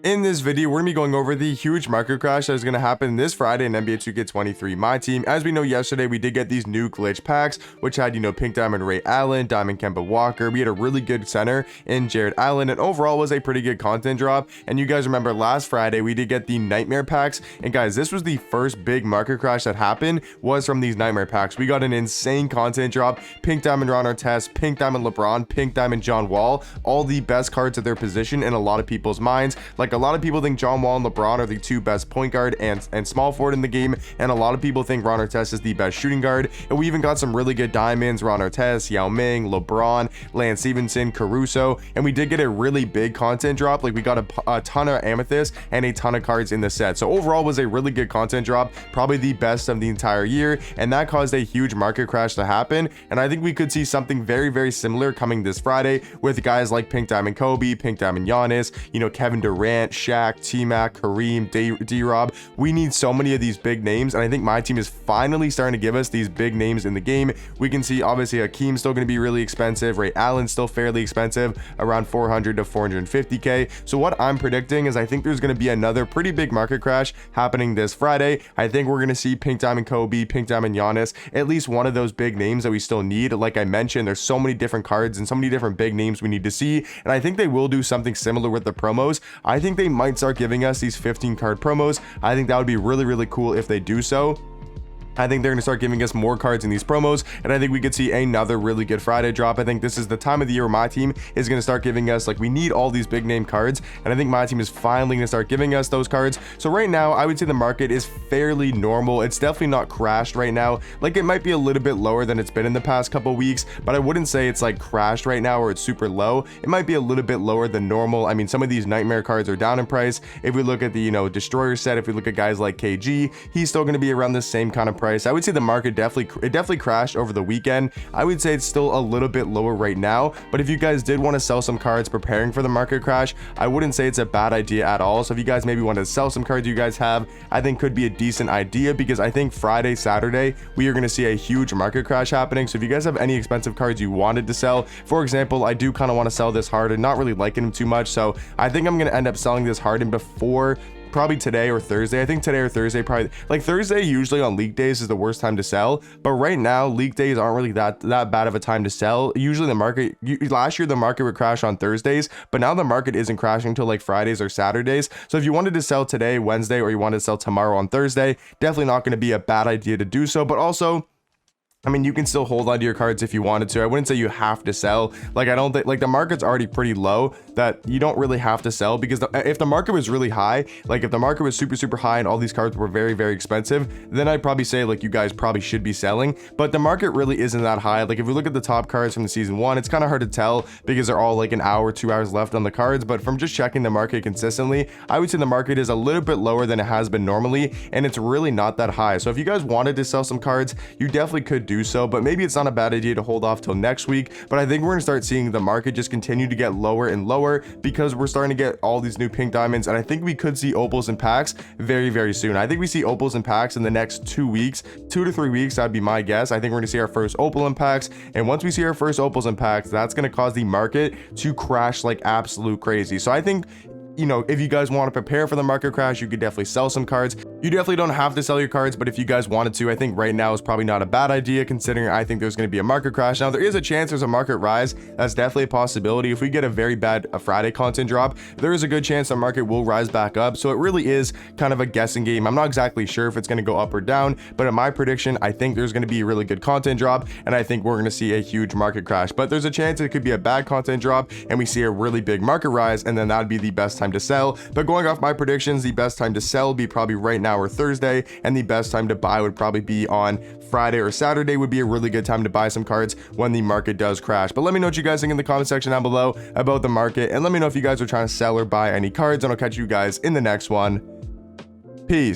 In this video, we're going to be going over the huge market crash that is going to happen this Friday in NBA 2K23 My Team. As we know, yesterday we did get these new glitch packs, which had, Pink Diamond Ray Allen, Diamond Kemba Walker. We had a really good center in Jared Allen, and overall was a pretty good content drop. And you guys remember last Friday, we did get the Nightmare packs. And guys, this was the first big market crash that happened was from these Nightmare packs. We got an insane content drop. Pink Diamond Ron Artest, Pink Diamond LeBron, Pink Diamond John Wall, all the best cards at their position in a lot of people's minds. Like, a lot of people think John Wall and LeBron are the two best point guard and small forward in the game, and a lot of people think Ron Artest is the best shooting guard. And we even got some really good diamonds: Ron Artest, Yao Ming, LeBron, Lance Stevenson, Caruso. And we did get a really big content drop. Like, we got a ton of amethyst and a ton of cards in the set. So overall was a really good content drop, probably the best of the entire year, and that caused a huge market crash to happen. And I think we could see something very, very similar coming this Friday with guys like Pink Diamond Kobe, Pink Diamond Giannis, Kevin Durant, Shaq, T-Mac, Kareem, D-Rob. We need so many of these big names, and I think my team is finally starting to give us these big names in the game. We can see obviously Hakeem's still going to be really expensive, Ray Allen's still fairly expensive, around 400 to 450k. So what I'm predicting is I think there's going to be another pretty big market crash happening this Friday. I think we're going to see Pink Diamond Kobe, Pink Diamond Giannis, at least one of those big names that we still need. Like I mentioned, there's so many different cards and so many different big names we need to see, and I think they will do something similar with the promos. I think they might start giving us these 15 card promos. I think that would be really, really cool if they do so. I think they're going to start giving us more cards in these promos, and I think we could see another really good Friday drop. I think this is the time of the year where my team is going to start giving us, like, we need all these big name cards, and I think my team is finally going to start giving us those cards. So right now, I would say the market is fairly normal. It's definitely not crashed right now. Like, it might be a little bit lower than it's been in the past couple weeks, but I wouldn't say it's like crashed right now or it's super low. It might be a little bit lower than normal. I mean, some of these Nightmare cards are down in price. If we look at the, Destroyer set, if we look at guys like KG, he's still going to be around the same kind of price. I would say the market definitely crashed over the weekend. I would say it's still a little bit lower right now, but if you guys did want to sell some cards preparing for the market crash, I wouldn't say it's a bad idea at all. So if you guys maybe want to sell some cards you guys have, I think could be a decent idea, because I think Friday, Saturday, we are going to see a huge market crash happening. So if you guys have any expensive cards you wanted to sell, for example, I do kind of want to sell this Harden, not really liking him too much, so I think I'm going to end up selling this Harden before probably today or Thursday. I think today or Thursday, probably. Like, Thursday usually on league days is the worst time to sell, but right now league days aren't really that bad of a time to sell. Usually the market, last year the market would crash on Thursdays, but now the market isn't crashing until like Fridays or Saturdays. So if you wanted to sell today, Wednesday, or you wanted to sell tomorrow on Thursday, definitely not going to be a bad idea to do so. But also, I mean, you can still hold on to your cards if you wanted to. I wouldn't say you have to sell. Like, I don't think, like, the market's already pretty low that you don't really have to sell, because if the market was really high, like if the market was super, super high and all these cards were very, very expensive, then I'd probably say, like, you guys probably should be selling. But the market really isn't that high. Like, if we look at the top cards from the season 1, it's kind of hard to tell because they're all like an hour, 2 hours left on the cards. But from just checking the market consistently, I would say the market is a little bit lower than it has been normally, and it's really not that high. So if you guys wanted to sell some cards, you definitely could do so, but maybe it's not a bad idea to hold off till next week. But I think we're gonna start seeing the market just continue to get lower and lower, because we're starting to get all these new pink diamonds, and I think we could see opals and packs very, very soon. I think we see opals and packs in the next 2 weeks, 2 to 3 weeks. That'd be my guess. I think we're gonna see our first opal and packs, and once we see our first opals and packs, that's gonna cause the market to crash like absolute crazy. So I think, if you guys want to prepare for the market crash, you could definitely sell some cards. You definitely don't have to sell your cards, but if you guys wanted to, I think right now is probably not a bad idea, considering I think there's going to be a market crash. Now, there is a chance there's a market rise. That's definitely a possibility. If we get a very bad Friday content drop, there is a good chance the market will rise back up. So it really is kind of a guessing game. I'm not exactly sure if it's going to go up or down, but in my prediction, I think there's going to be a really good content drop, and I think we're going to see a huge market crash. But there's a chance it could be a bad content drop and we see a really big market rise, and then that'd be the best time to sell. But going off my predictions, the best time to sell would be probably right now or Thursday, and the best time to buy would probably be on Friday or Saturday. Would be a really good time to buy some cards when the market does crash. But let me know what you guys think in the comment section down below about the market, and let me know if you guys are trying to sell or buy any cards, and I'll catch you guys in the next one. Peace.